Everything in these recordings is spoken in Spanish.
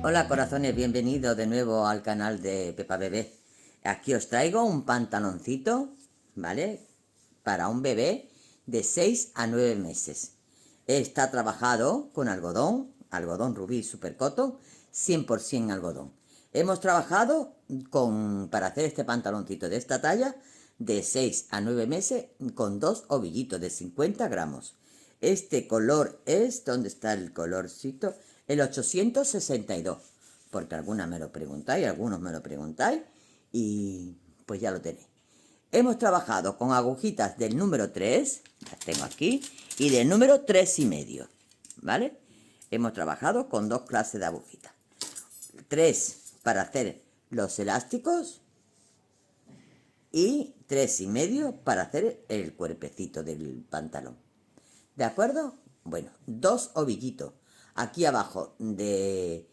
Hola corazones, bienvenidos de nuevo al canal de Pepa Bebé. Aquí os traigo un pantaloncito, ¿vale? Para un bebé de 6 a 9 meses. Está trabajado con algodón, algodón rubí super cotton, 100% algodón. Hemos trabajado para hacer este pantaloncito de esta talla de 6 a 9 meses con dos ovillitos de 50 gramos. Este color es, ¿dónde está el colorcito? El 862, porque algunos me lo preguntáis y pues ya lo tenéis. Hemos trabajado con agujitas del número 3, las tengo aquí, y del número 3,5, ¿vale? Hemos trabajado con dos clases de agujitas. 3 para hacer los elásticos y 3,5 para hacer el cuerpecito del pantalón. ¿De acuerdo? Bueno, dos ovillitos. Aquí abajo del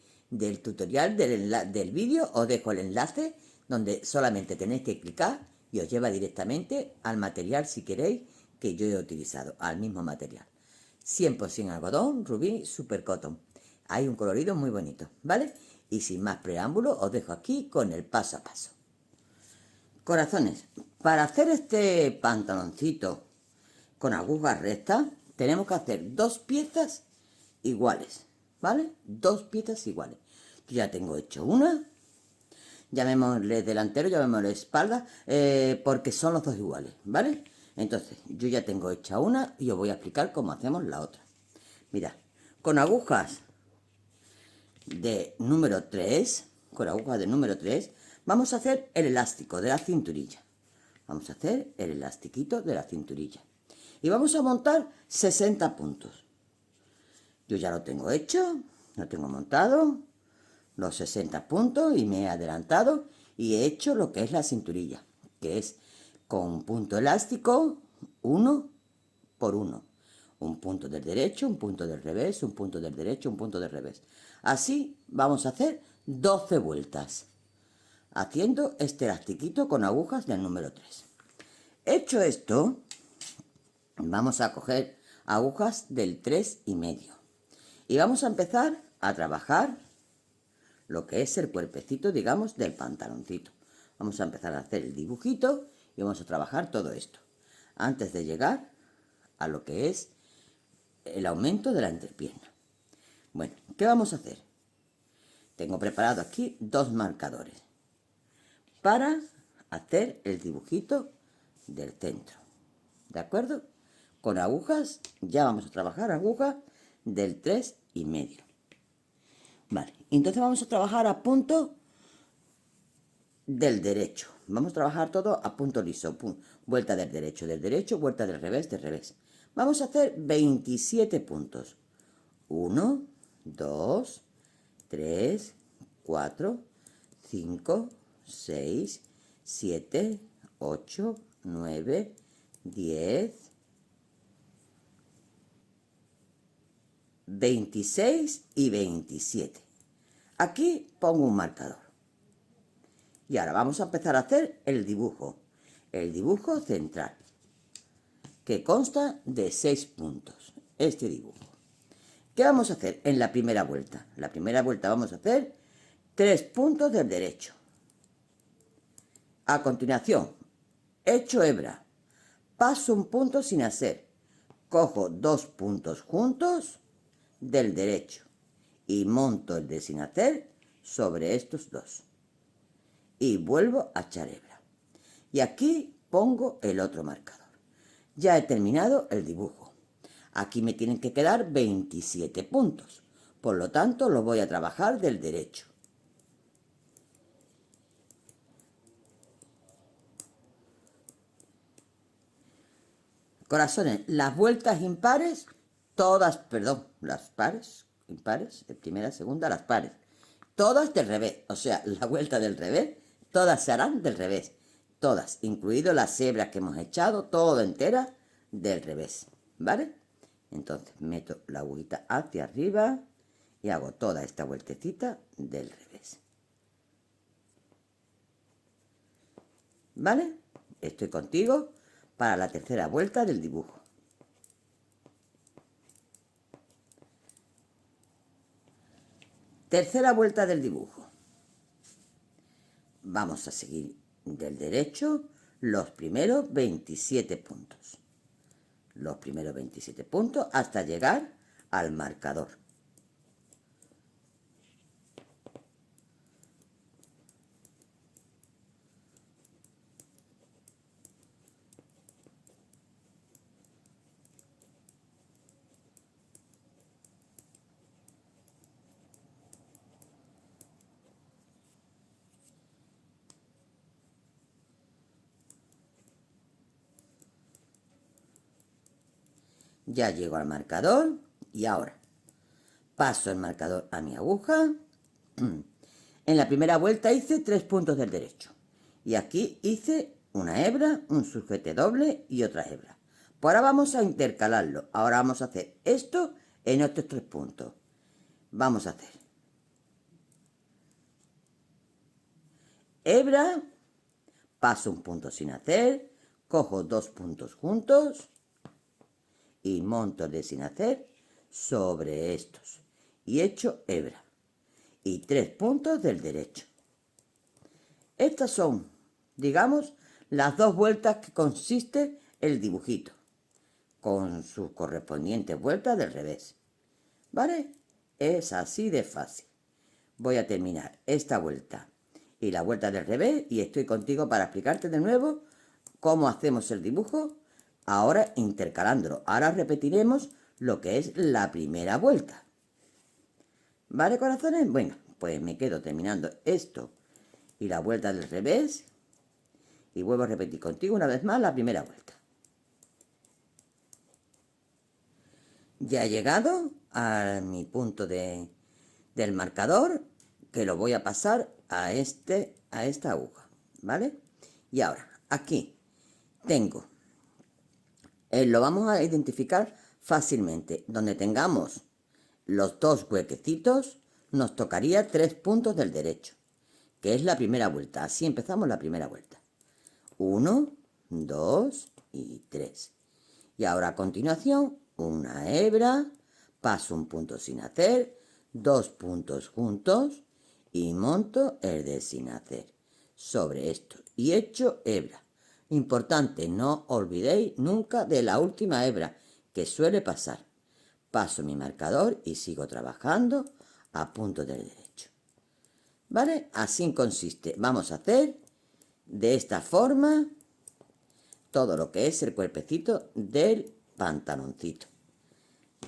tutorial del vídeo os dejo el enlace donde solamente tenéis que clicar y os lleva directamente al material, si queréis, que yo he utilizado, al mismo material. 100% algodón, rubí, super cotton. Hay un colorido muy bonito, ¿vale? Y sin más preámbulo, os dejo aquí con el paso a paso. Corazones, para hacer este pantaloncito con agujas rectas, tenemos que hacer dos piezas iguales, ¿vale? Dos piezas iguales. Yo ya tengo hecho una, llamémosle delantero, llamémosle espalda, porque son los dos iguales, ¿vale? Entonces, yo ya tengo hecha una y os voy a explicar cómo hacemos la otra. Mirad, con agujas de número 3, vamos a hacer el elástico de la cinturilla. Vamos a hacer el elastiquito de la cinturilla. Y vamos a montar 60 puntos. Yo ya lo tengo hecho, lo tengo montado, los 60 puntos, y me he adelantado y he hecho lo que es la cinturilla, que es con punto elástico 1 por 1. Un punto del derecho, un punto del revés, un punto del derecho, un punto del revés. Así vamos a hacer 12 vueltas, haciendo este elastiquito con agujas del número 3. Hecho esto, vamos a coger agujas del 3,5 y vamos a empezar a trabajar lo que es el cuerpecito, digamos, del pantaloncito. Vamos a empezar a hacer el dibujito y vamos a trabajar todo esto antes de llegar a lo que es el aumento de la entrepierna. Bueno, ¿qué vamos a hacer? Tengo preparado aquí dos marcadores para hacer el dibujito del centro, ¿de acuerdo? Con agujas, ya vamos a trabajar agujas del 3,5. Vale, entonces vamos a trabajar a punto del derecho. Vamos a trabajar todo a punto liso. Vuelta del derecho, vuelta del revés. Vamos a hacer 27 puntos. 1, 2, 3, 4, 5, 6, 7, 8, 9, 10, 26 y 27. Aquí pongo un marcador. Y ahora vamos a empezar a hacer el dibujo central, que consta de 6 puntos. Este dibujo. ¿Qué vamos a hacer en la primera vuelta? En la primera vuelta vamos a hacer 3 puntos del derecho. A continuación, echo hebra, paso un punto sin hacer, cojo 2 puntos juntos del derecho y monto el de sin hacer sobre estos dos. Y vuelvo a echar hebra. Y aquí pongo el otro marcador. Ya he terminado el dibujo. Aquí me tienen que quedar 27 puntos. Por lo tanto, lo voy a trabajar del derecho. Corazones, las vueltas impares, todas, perdón, las pares, impares, primera, segunda, las pares. Todas del revés, o sea, la vuelta del revés, todas se harán del revés. Todas, incluido las hebras que hemos echado, todo entera del revés, ¿vale? Entonces meto la agujita hacia arriba y hago toda esta vueltecita del revés. ¿Vale? Estoy contigo para la tercera vuelta del dibujo. Tercera vuelta del dibujo. Vamos a seguir del derecho los primeros 27 puntos. Los primeros 27 puntos hasta llegar al marcador. Ya llego al marcador y ahora paso el marcador a mi aguja. En la primera vuelta hice 3 puntos del derecho. Y aquí hice una hebra, un sujete doble y otra hebra. Pues ahora vamos a intercalarlo. Ahora vamos a hacer esto en otros 3 puntos. Vamos a hacer hebra, paso un punto sin hacer, cojo 2 puntos juntos y monto de sin hacer sobre estos. Y echo hebra. Y 3 puntos del derecho. Estas son, digamos, las 2 vueltas que consiste el dibujito, con sus correspondientes vueltas del revés. ¿Vale? Es así de fácil. Voy a terminar esta vuelta y la vuelta del revés y estoy contigo para explicarte de nuevo cómo hacemos el dibujo, ahora intercalándolo. Ahora repetiremos lo que es la primera vuelta. ¿Vale, corazones? Bueno, pues me quedo terminando esto y la vuelta del revés y vuelvo a repetir contigo una vez más la primera vuelta. Ya he llegado a mi punto del marcador, que lo voy a pasar a esta aguja, ¿vale? Y ahora, aquí tengo, lo vamos a identificar fácilmente. Donde tengamos los 2 huequecitos, nos tocaría 3 puntos del derecho, que es la primera vuelta. Así empezamos la primera vuelta. 1, 2 y 3. Y ahora a continuación, una hebra, paso un punto sin hacer, 2 puntos juntos y monto el de sin hacer sobre esto y echo hebra. Importante, no olvidéis nunca de la última hebra, que suele pasar. Paso mi marcador y sigo trabajando a punto del derecho. ¿Vale? Así consiste. Vamos a hacer de esta forma todo lo que es el cuerpecito del pantaloncito.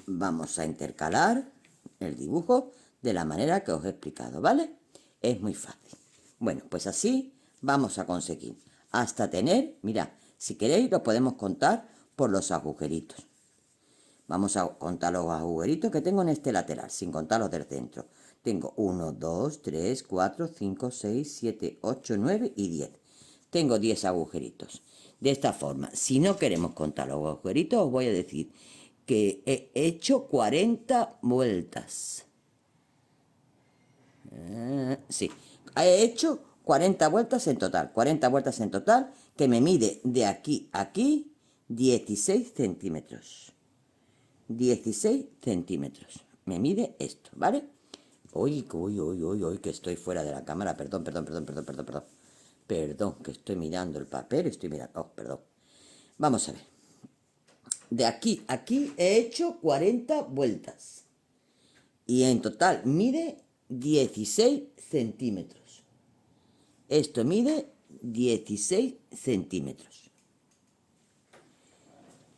Vamos a intercalar el dibujo de la manera que os he explicado, ¿vale? Es muy fácil. Bueno, pues así vamos a conseguir hasta tener, mirad, si queréis lo podemos contar por los agujeritos. Vamos a contar los agujeritos que tengo en este lateral, sin contar los del centro. Tengo 1, 2, 3, 4, 5, 6, 7, 8, 9 y 10. Tengo 10 agujeritos. De esta forma, si no queremos contar los agujeritos, os voy a decir que he hecho 40 vueltas. Sí, he hecho 40 vueltas en total. 40 vueltas en total, que me mide de aquí a aquí 16 centímetros. 16 centímetros. Me mide esto, ¿vale? Uy, que estoy fuera de la cámara. Perdón. Perdón, que estoy mirando el papel. Estoy mirando. Oh, perdón. Vamos a ver. De aquí a aquí he hecho 40 vueltas. Y en total mide 16 centímetros. Esto mide 16 centímetros.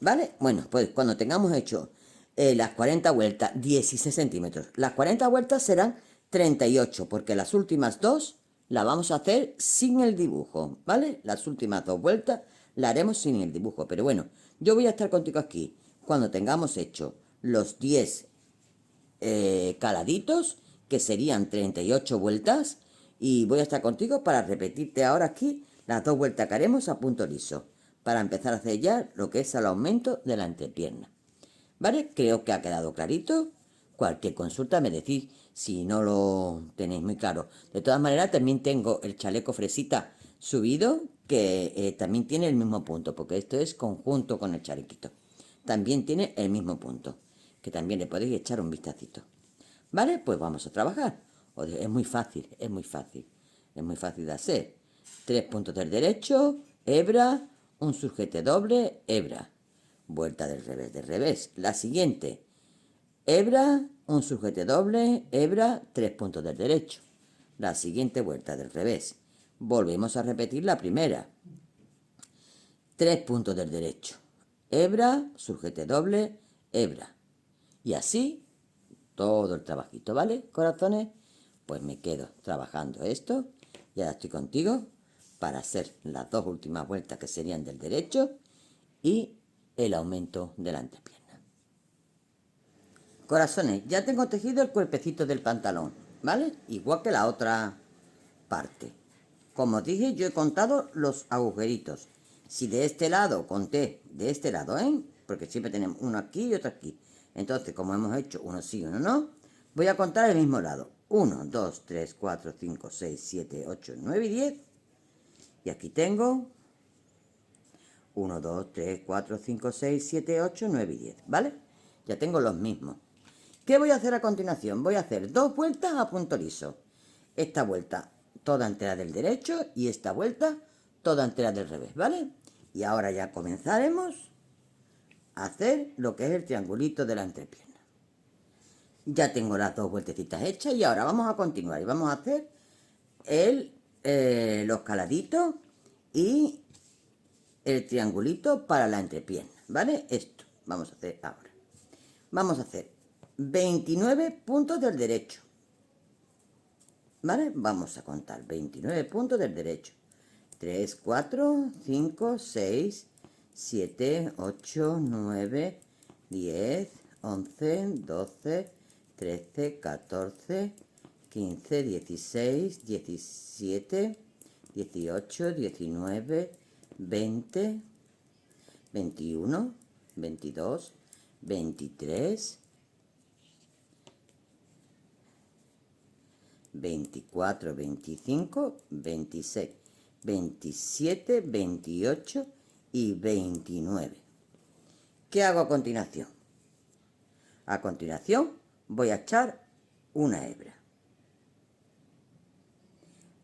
¿Vale? Bueno, pues cuando tengamos hecho las 40 vueltas, 16 centímetros. Las 40 vueltas serán 38, porque las últimas 2 las vamos a hacer sin el dibujo, ¿vale? Las últimas 2 vueltas las haremos sin el dibujo. Pero bueno, yo voy a estar contigo aquí cuando tengamos hecho los 10 caladitos, que serían 38 vueltas, y voy a estar contigo para repetirte ahora aquí las 2 vueltas que haremos a punto liso, para empezar a hacer ya lo que es el aumento de la entrepierna. ¿Vale? Creo que ha quedado clarito. Cualquier consulta me decís si no lo tenéis muy claro. De todas maneras, también tengo el chaleco fresita subido, que también tiene el mismo punto, porque esto es conjunto con el chalequito. También tiene el mismo punto, que también le podéis echar un vistacito. ¿Vale? Pues vamos a trabajar. Es muy fácil, es muy fácil. Es muy fácil de hacer. 3 puntos del derecho, hebra, un sujete doble, hebra. Vuelta del revés. La siguiente, hebra, un sujete doble, hebra, 3 puntos del derecho. La siguiente vuelta del revés. Volvemos a repetir la primera. 3 puntos del derecho. Hebra, sujete doble, hebra. Y así todo el trabajito, ¿vale, corazones? Pues me quedo trabajando esto y ahora estoy contigo para hacer las dos últimas vueltas que serían del derecho y el aumento de la entrepierna. Corazones, ya tengo tejido el cuerpecito del pantalón, ¿vale? Igual que la otra parte. Como os dije, yo he contado los agujeritos. Si de este lado conté, de este lado, porque siempre tenemos uno aquí y otro aquí. Entonces, como hemos hecho uno sí y uno no, voy a contar el mismo lado. 1, 2, 3, 4, 5, 6, 7, 8, 9 y 10. Y aquí tengo 1, 2, 3, 4, 5, 6, 7, 8, 9 y 10. ¿Vale? Ya tengo los mismos. ¿Qué voy a hacer a continuación? Voy a hacer 2 vueltas a punto liso. Esta vuelta toda entera del derecho y esta vuelta toda entera del revés, ¿vale? Y ahora ya comenzaremos a hacer lo que es el triangulito de la entrepierna. Ya tengo las 2 vueltecitas hechas y ahora vamos a continuar y vamos a hacer los caladitos y el triangulito para la entrepierna, ¿vale? Esto vamos a hacer ahora. Vamos a hacer 29 puntos del derecho, ¿vale? Vamos a contar 29 puntos del derecho. 3, 4, 5, 6, 7, 8, 9, 10, 11, 12, 13, 14, 15, 16, 17, 18, 19, 20, 21, 22, 23, 24, 25, 26, 27, 28 y 29. ¿Qué hago a continuación? A continuación voy a echar una hebra.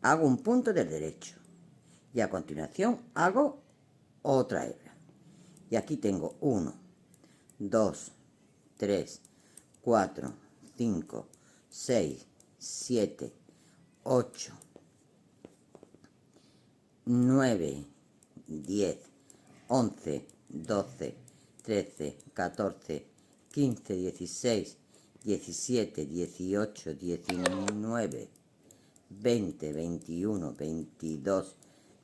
Hago un punto del derecho. Y a continuación hago otra hebra. Y aquí tengo 1, 2, 3, 4, 5, 6, 7, 8, 9, 10, 11, 12, 13, 14, 15, 16, 17, 18, 19, 20, 21, 22,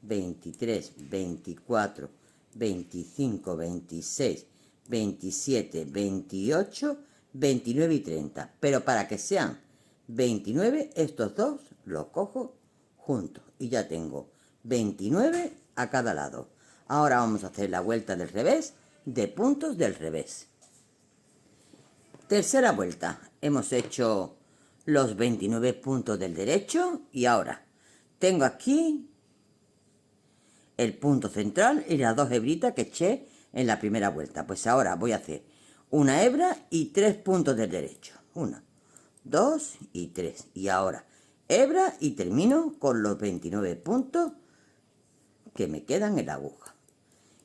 23, 24, 25, 26, 27, 28, 29 y 30. Pero para que sean 29, estos dos los cojo juntos y ya tengo 29 a cada lado. Ahora vamos a hacer la vuelta del revés de puntos del revés. Tercera vuelta. Hemos hecho los 29 puntos del derecho y ahora tengo aquí el punto central y las 2 hebritas que eché en la primera vuelta. Pues ahora voy a hacer una hebra y 3 puntos del derecho. 1, 2 y 3. Y ahora hebra y termino con los 29 puntos que me quedan en la aguja.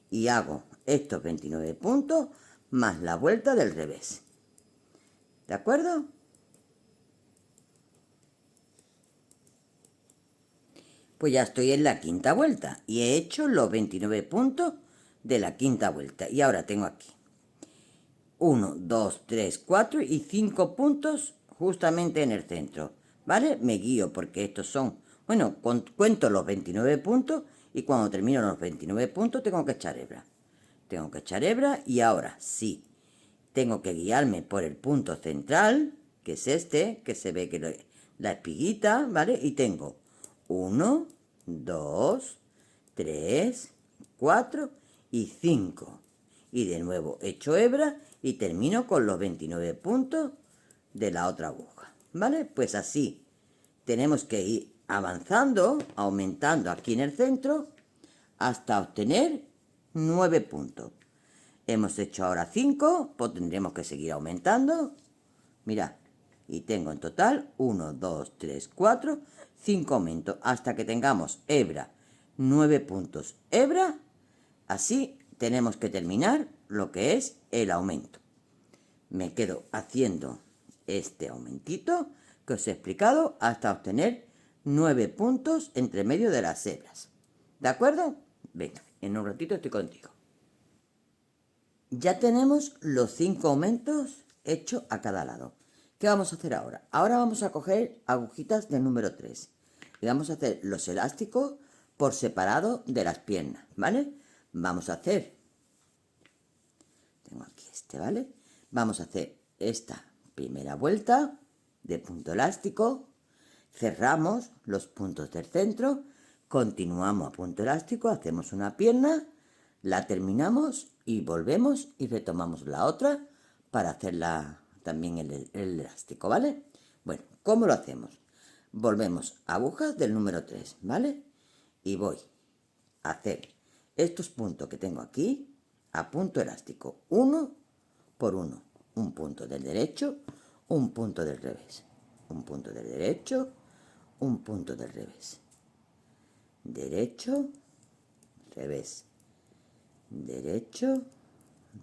Y hago estos 29 puntos más la vuelta del revés. ¿De acuerdo? Pues ya estoy en la quinta vuelta y he hecho los 29 puntos de la quinta vuelta. Y ahora tengo aquí 1, 2, 3, 4 y 5 puntos justamente en el centro. ¿Vale? Me guío porque estos son, bueno, cuento los 29 puntos y cuando termino los 29 puntos tengo que echar hebra. Tengo que echar hebra y ahora sí, tengo que guiarme por el punto central, que es este, que se ve que la espiguita, ¿vale? Y tengo 1, 2, 3, 4 y 5. Y de nuevo echo hebra y termino con los 29 puntos de la otra aguja, ¿vale? Pues así tenemos que ir avanzando, aumentando aquí en el centro, hasta obtener 9 puntos. Hemos hecho ahora 5, pues tendremos que seguir aumentando. Mirad, Y tengo en total 1, 2, 3, 4, 5 aumentos. Hasta que tengamos hebra, 9 puntos hebra. Así tenemos que terminar lo que es el aumento. Me quedo haciendo este aumentito que os he explicado hasta obtener 9 puntos entre medio de las hebras. ¿De acuerdo? Venga, en un ratito estoy contigo. Ya tenemos los 5 aumentos hechos a cada lado. ¿Qué vamos a hacer ahora? Ahora vamos a coger agujitas de número 3 y vamos a hacer los elásticos por separado de las piernas, ¿vale? Vamos a hacer, tengo aquí este, ¿vale? Vamos a hacer esta primera vuelta de punto elástico, cerramos los puntos del centro, continuamos a punto elástico, hacemos una pierna, la terminamos y volvemos y retomamos la otra para hacerla también el elástico, ¿vale? Bueno, ¿cómo lo hacemos? Volvemos a agujas del número 3, ¿vale? Y voy a hacer estos puntos que tengo aquí a punto elástico, uno por uno, un punto del derecho, un punto del revés, un punto del derecho, un punto del revés, derecho, revés, derecho,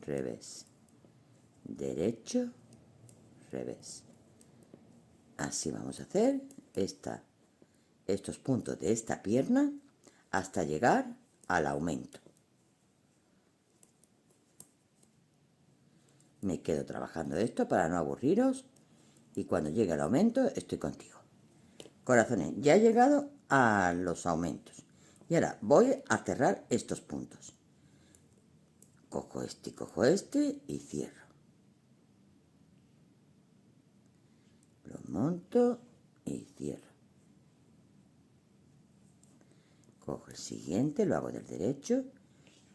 revés, derecho, revés. Así vamos a hacer estos puntos de esta pierna hasta llegar al aumento. Me quedo trabajando esto para no aburriros y cuando llegue el aumento estoy contigo. Corazones, ya he llegado a los aumentos y ahora voy a cerrar estos puntos. Cojo este y cierro. Lo monto y cierro. Cojo el siguiente, lo hago del derecho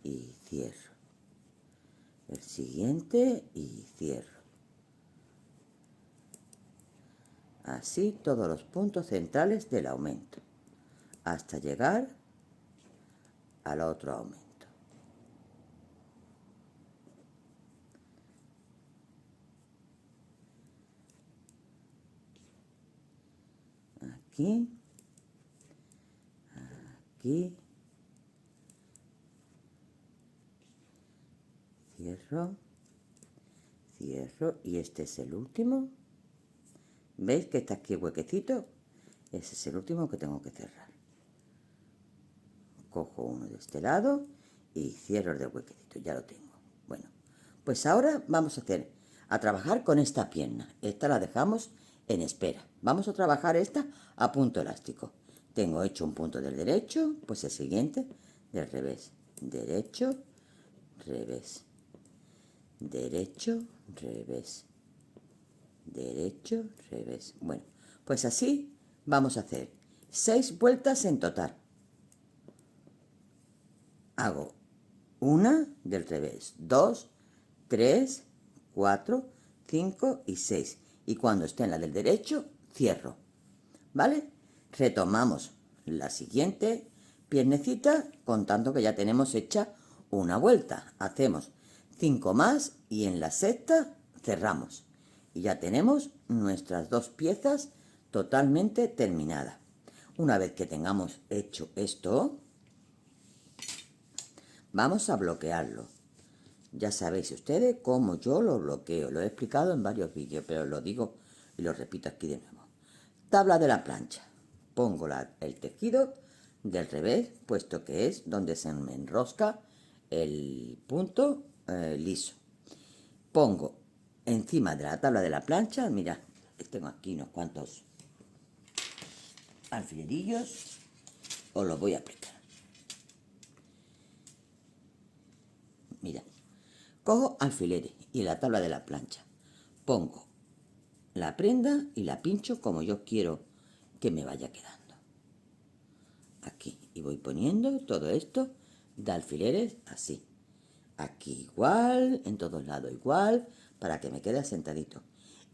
y cierro. El siguiente y cierro. Así todos los puntos centrales del aumento hasta llegar al otro aumento. Aquí, aquí, cierro, cierro y este es el último. ¿Veis que está aquí el huequecito? Ese es el último que tengo que cerrar. Cojo uno de este lado y cierro el del huequecito, ya lo tengo. Bueno, pues ahora vamos a trabajar con esta pierna. Esta la dejamos en espera. Vamos a trabajar esta a punto elástico. Tengo hecho un punto del derecho, pues el siguiente del revés. Derecho, revés. Derecho, revés. Derecho, revés. Bueno, pues así vamos a hacer 6 vueltas en total. Hago una del revés, 2, 3, 4, 5 y 6. Y cuando esté en la del derecho, cierro. ¿Vale? Retomamos la siguiente piernecita contando que ya tenemos hecha una vuelta. Hacemos 5 más y en la sexta cerramos. Y ya tenemos nuestras 2 piezas totalmente terminadas. Una vez que tengamos hecho esto, vamos a bloquearlo. Ya sabéis ustedes cómo yo lo bloqueo. Lo he explicado en varios vídeos, pero lo digo y lo repito aquí de nuevo. Tabla de la plancha. Pongo el tejido del revés, puesto que es donde se me enrosca el punto liso. Pongo encima de la tabla de la plancha, mirad, tengo aquí unos cuantos alfilerillos, os los voy a aplicar. Mirad, cojo alfileres y la tabla de la plancha, pongo la prenda y la pincho como yo quiero que me vaya quedando. Aquí, y voy poniendo todo esto de alfileres así. Aquí igual, en todos lados igual, para que me quede asentadito.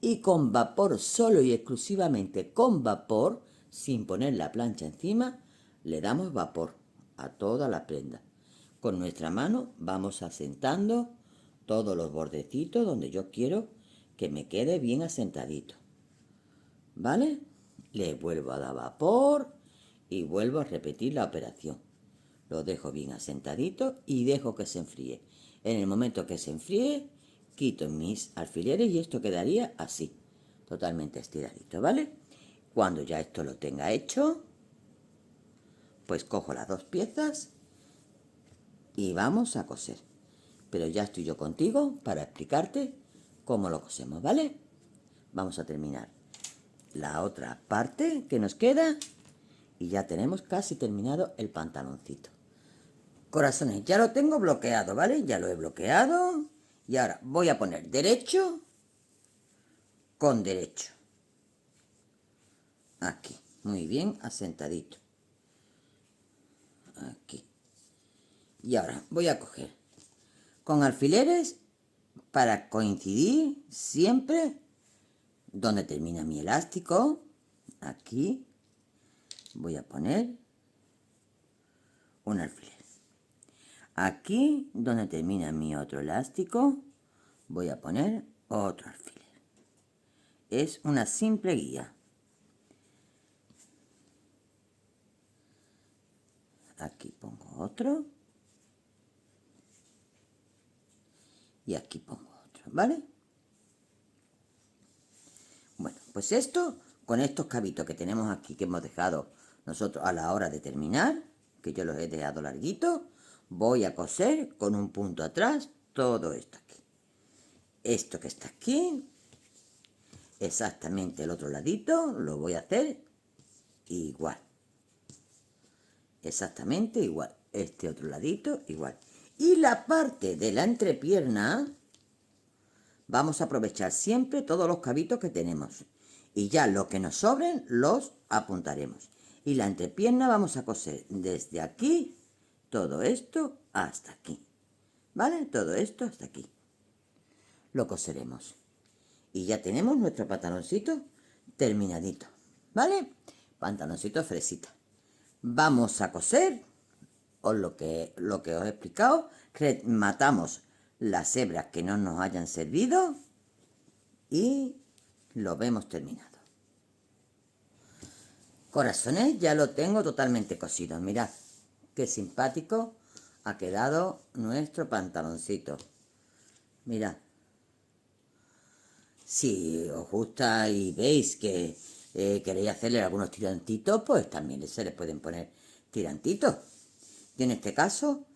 Y con vapor, solo y exclusivamente con vapor, sin poner la plancha encima, le damos vapor a toda la prenda. Con nuestra mano vamos asentando todos los bordecitos donde yo quiero que me quede bien asentadito. ¿vale? Le vuelvo a dar vapor y vuelvo a repetir la operación. Lo dejo bien asentadito y dejo que se enfríe. En el momento que se enfríe, quito mis alfileres y esto quedaría así, totalmente estiradito, ¿vale? Cuando ya esto lo tenga hecho, pues cojo las dos piezas y vamos a coser. Pero ya estoy yo contigo para explicarte cómo lo cosemos, ¿vale? Vamos a terminar la otra parte que nos queda y ya tenemos casi terminado el pantaloncito. Corazones, ya lo tengo bloqueado, ¿vale? Ya lo he bloqueado y ahora voy a poner derecho con derecho. Aquí, muy bien, asentadito. Aquí. Y ahora voy a coger con alfileres para coincidir siempre donde termina mi elástico. Aquí voy a poner un alfiler. Aquí donde termina mi otro elástico voy a poner otro alfiler. Es una simple guía. Aquí pongo otro. Y aquí pongo otro, ¿vale? Bueno, pues esto, con estos cabitos que tenemos aquí, que hemos dejado nosotros a la hora de terminar, que yo los he dejado larguitos, voy a coser con un punto atrás todo esto aquí. Esto que está aquí, exactamente el otro ladito, lo voy a hacer igual. Exactamente igual. Este otro ladito, igual. Y la parte de la entrepierna, vamos a aprovechar siempre todos los cabitos que tenemos. Y ya lo que nos sobren, los apuntaremos. Y la entrepierna vamos a coser desde aquí, todo esto hasta aquí. ¿Vale? Todo esto hasta aquí. Lo coseremos. Y ya tenemos nuestro pantaloncito terminadito. ¿Vale? Pantaloncito fresita. Vamos a coser lo que os he explicado. Matamos las hebras que no nos hayan servido y lo vemos terminado. Corazones, ya lo tengo totalmente cosido. Mirad qué simpático ha quedado nuestro pantaloncito. Mirad. Si os gusta y veis que queréis hacerle algunos tirantitos, pues también se les pueden poner tirantitos. Y en este caso,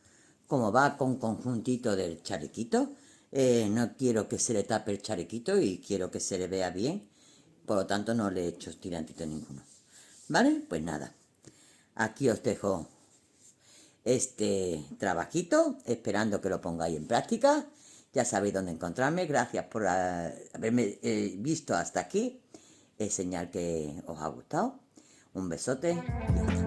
como va con conjuntito del chalequito, no quiero que se le tape el chalequito y quiero que se le vea bien. Por lo tanto, no le he hecho tirantito ninguno. ¿Vale? Pues nada. Aquí os dejo este trabajito, esperando que lo pongáis en práctica. Ya sabéis dónde encontrarme. Gracias por haberme visto hasta aquí. Es señal que os ha gustado. Un besote y hasta